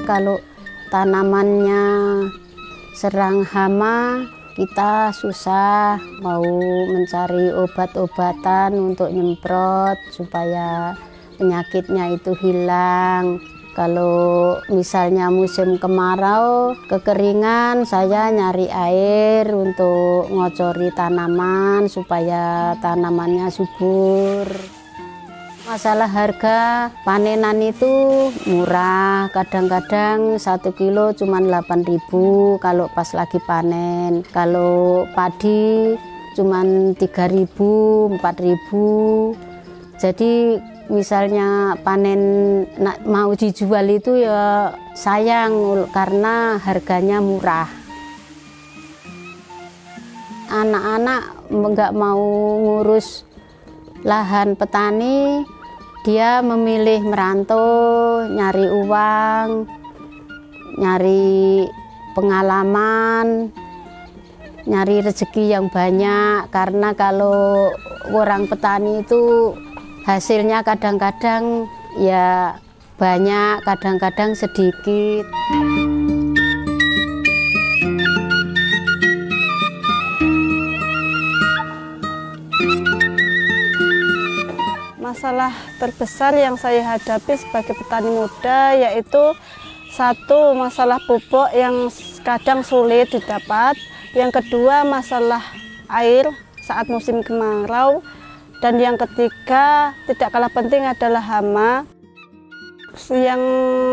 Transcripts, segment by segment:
kalau tanamannya serang hama, kita susah mau mencari obat-obatan untuk nyemprot supaya penyakitnya itu hilang. Kalau misalnya musim kemarau, kekeringan, saya nyari air untuk ngocori tanaman supaya tanamannya subur. Masalah harga panenan itu murah, kadang-kadang 1 kilo cuma 8.000 kalau pas lagi panen. Kalau padi cuma 3.000, 4.000. Jadi misalnya panen mau dijual itu ya sayang karena harganya murah. Anak-anak nggak mau ngurus lahan petani, dia memilih merantau, nyari uang, nyari pengalaman, nyari rezeki yang banyak. Karena kalau orang petani itu hasilnya kadang-kadang ya banyak, kadang-kadang sedikit. Masalah terbesar yang saya hadapi sebagai petani muda yaitu satu, masalah pupuk yang kadang sulit didapat. Yang kedua, masalah air saat musim kemarau. Dan yang ketiga, tidak kalah penting adalah hama. Yang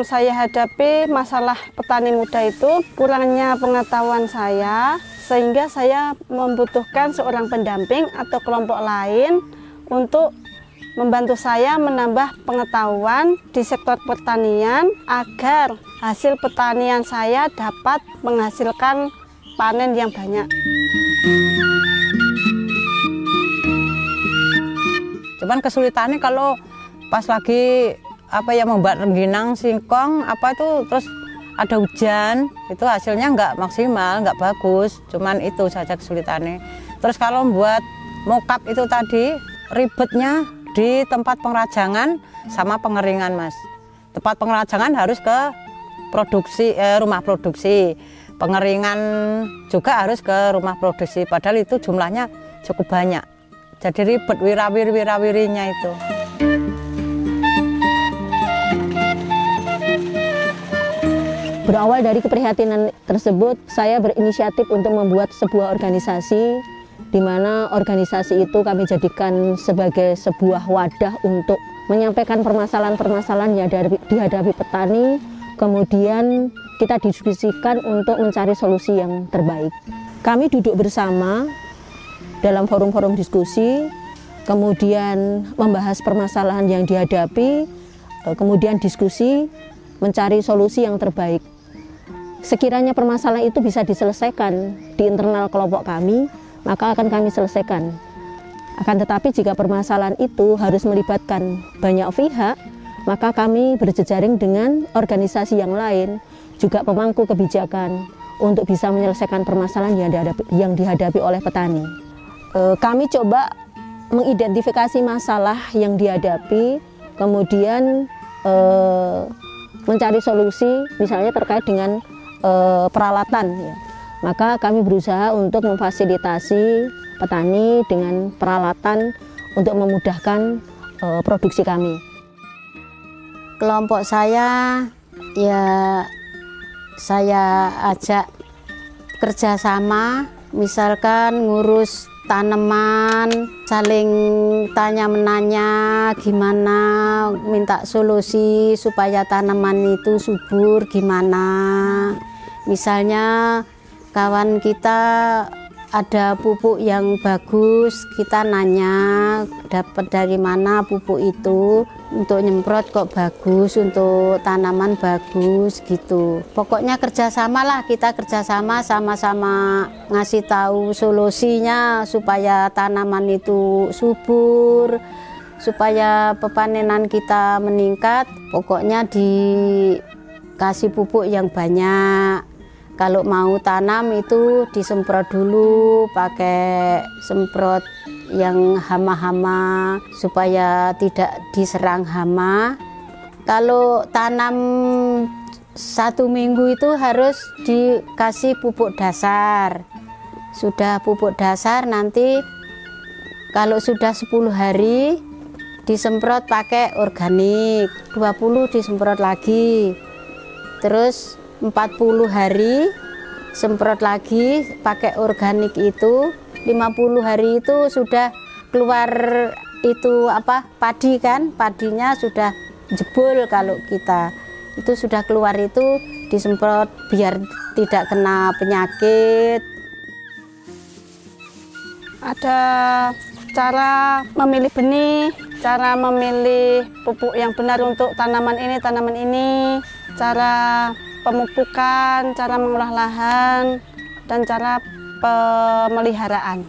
saya hadapi masalah petani muda itu kurangnya pengetahuan saya, sehingga saya membutuhkan seorang pendamping atau kelompok lain untuk membantu saya menambah pengetahuan di sektor pertanian agar hasil pertanian saya dapat menghasilkan panen yang banyak. Cuman kesulitannya kalau pas lagi membuat rengginang, singkong itu terus ada hujan, itu hasilnya nggak maksimal, nggak bagus. Cuman itu saja kesulitannya. Terus kalau membuat mokap itu tadi ribetnya di tempat pengrajangan sama pengeringan, Mas. Tempat pengrajangan harus ke rumah produksi. Pengeringan juga harus ke rumah produksi, padahal itu jumlahnya cukup banyak. Jadi ribet wirawirinya itu. Berawal dari keprihatinan tersebut, saya berinisiatif untuk membuat sebuah organisasi, di mana organisasi itu kami jadikan sebagai sebuah wadah untuk menyampaikan permasalahan-permasalahan yang dihadapi petani, kemudian kita diskusikan untuk mencari solusi yang terbaik. Kami duduk bersama dalam forum-forum diskusi, kemudian membahas permasalahan yang dihadapi, kemudian diskusi, mencari solusi yang terbaik. Sekiranya permasalahan itu bisa diselesaikan di internal kelompok kami, maka akan kami selesaikan. Akan tetapi jika permasalahan itu harus melibatkan banyak pihak, maka kami berjejaring dengan organisasi yang lain, juga pemangku kebijakan, untuk bisa menyelesaikan permasalahan yang dihadapi oleh petani. Kami coba mengidentifikasi masalah yang dihadapi, kemudian mencari solusi, misalnya terkait dengan peralatan. Ya. Maka kami berusaha untuk memfasilitasi petani dengan peralatan untuk memudahkan produksi kami. Kelompok saya, ya saya ajak kerjasama, misalkan ngurus tanaman, saling tanya-menanya gimana, minta solusi supaya tanaman itu subur gimana. Misalnya kawan kita ada pupuk yang bagus, kita nanya dapat dari mana pupuk itu, untuk nyemprot kok bagus, untuk tanaman bagus gitu. Pokoknya kerjasama lah, kita kerjasama, sama-sama ngasih tahu solusinya supaya tanaman itu subur, supaya pepanenan kita meningkat. Pokoknya dikasih pupuk yang banyak. Kalau mau tanam itu disemprot dulu pakai semprot yang hama-hama supaya tidak diserang hama. Kalau tanam 1 minggu itu harus dikasih pupuk dasar. Sudah pupuk dasar, nanti kalau sudah 10 hari disemprot pakai organik, 20 disemprot lagi, terus 40 hari semprot lagi pakai organik itu, 50 hari itu sudah keluar itu padi kan, padinya sudah jebol. Kalau kita itu sudah keluar itu disemprot biar tidak kena penyakit. Ada cara memilih benih, cara memilih pupuk yang benar untuk tanaman ini, cara pemupukan, cara mengolah lahan, dan cara pemeliharaan.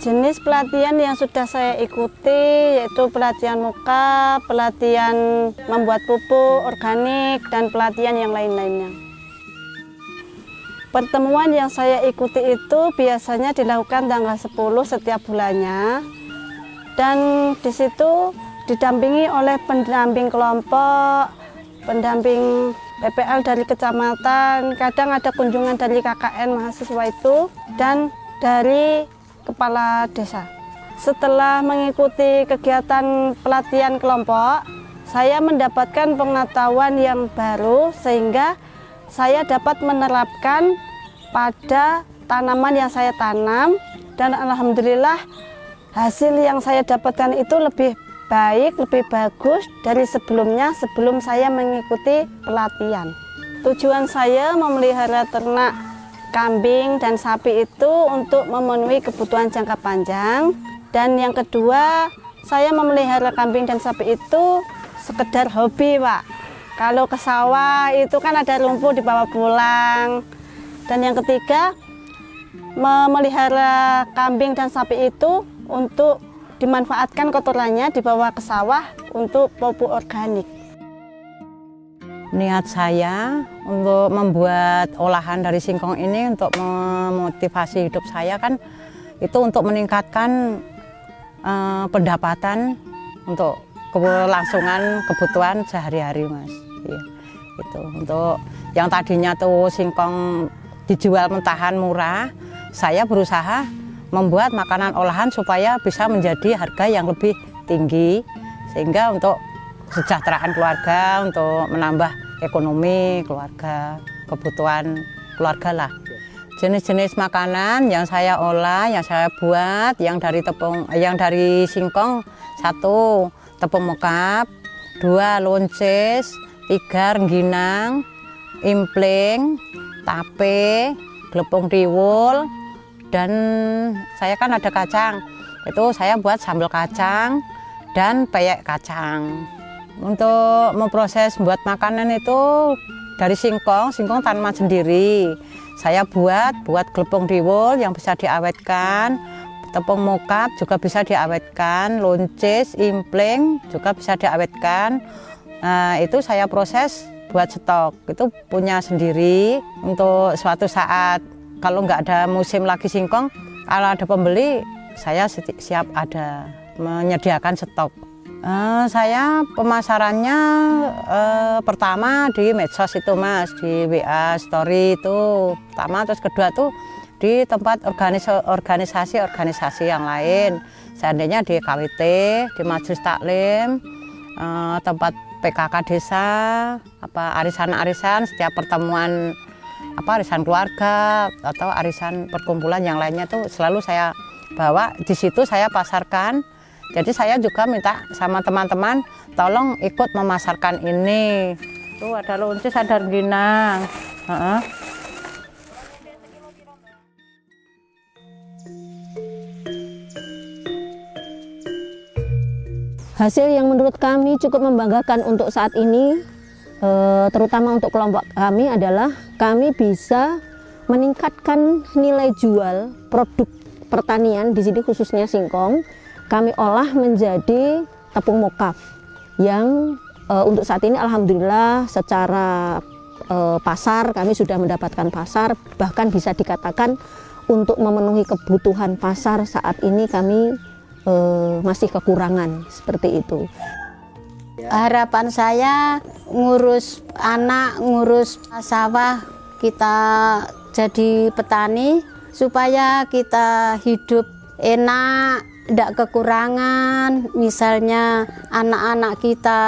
Jenis pelatihan yang sudah saya ikuti yaitu pelatihan muka, pelatihan membuat pupuk organik, dan pelatihan yang lain-lainnya. Pertemuan yang saya ikuti itu biasanya dilakukan tanggal 10 setiap bulannya, dan di situ didampingi oleh pendamping kelompok, pendamping PPL dari kecamatan, kadang ada kunjungan dari KKN mahasiswa itu, dan dari kepala desa. Setelah mengikuti kegiatan pelatihan kelompok, saya mendapatkan pengetahuan yang baru sehingga saya dapat menerapkan pada tanaman yang saya tanam, dan alhamdulillah hasil yang saya dapatkan itu lebih baik, lebih bagus dari sebelumnya sebelum saya mengikuti pelatihan. Tujuan saya memelihara ternak kambing dan sapi itu untuk memenuhi kebutuhan jangka panjang, dan yang kedua saya memelihara kambing dan sapi itu sekedar hobi, Pak. Kalau ke sawah itu kan ada rumput dibawa pulang, dan yang ketiga memelihara kambing dan sapi itu untuk dimanfaatkan kotorannya dibawa ke sawah untuk pupuk organik. Niat saya untuk membuat olahan dari singkong ini untuk memotivasi hidup saya kan itu untuk meningkatkan pendapatan untuk kelangsungan kebutuhan sehari-hari, Mas. Iya, itu untuk yang tadinya tuh singkong dijual mentahan murah, saya berusaha membuat makanan olahan supaya bisa menjadi harga yang lebih tinggi, sehingga untuk kesejahteraan keluarga, untuk menambah ekonomi keluarga, kebutuhan keluarga lah. Jenis-jenis makanan yang saya olah, yang saya buat, yang dari singkong, 1 tepung mokap, 2 lonces, 3 rengginang, impling, tape, glepung tiwul, dan saya kan ada kacang. Itu saya buat sambal kacang dan peyek kacang. Untuk memproses buat makanan itu dari singkong tanaman sendiri. Saya buat glepung tiwul yang bisa diawetkan, tepung mokap juga bisa diawetkan, lonces, impling juga bisa diawetkan. Nah, itu saya proses buat stok. Itu punya sendiri untuk suatu saat kalau nggak ada musim lagi singkong, kalau ada pembeli saya siap ada menyediakan stok. Saya pemasarannya pertama di medsos itu, Mas, di WA story itu pertama, terus kedua tuh di tempat organisasi yang lain, seandainya di KWT, di Majelis Taklim, tempat PKK desa, arisan-arisan, setiap pertemuan arisan keluarga atau arisan perkumpulan yang lainnya tuh selalu saya bawa, di situ saya pasarkan. Jadi saya juga minta sama teman-teman tolong ikut memasarkan ini. Tuh ada loncis, ada rengginang. Hasil yang menurut kami cukup membanggakan untuk saat ini, terutama untuk kelompok kami, adalah kami bisa meningkatkan nilai jual produk pertanian, di sini khususnya singkong. Kami olah menjadi tepung mokap yang untuk saat ini alhamdulillah secara pasar kami sudah mendapatkan pasar, bahkan bisa dikatakan untuk memenuhi kebutuhan pasar saat ini kami masih kekurangan, seperti itu. Harapan saya ngurus anak, ngurus sawah, kita jadi petani supaya kita hidup enak, tidak kekurangan. Misalnya anak-anak kita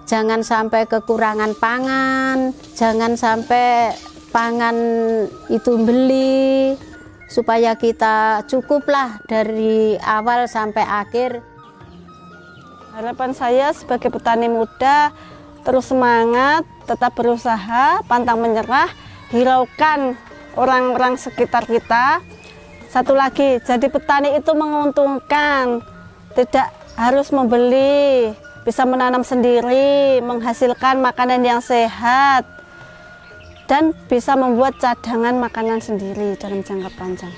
jangan sampai kekurangan pangan, jangan sampai pangan itu beli, supaya kita cukuplah dari awal sampai akhir. Harapan saya sebagai petani muda terus semangat, tetap berusaha, pantang menyerah, hiraukan orang-orang sekitar kita. Satu lagi, jadi petani itu menguntungkan, tidak harus membeli, bisa menanam sendiri, menghasilkan makanan yang sehat, dan bisa membuat cadangan makanan sendiri dalam jangka panjang.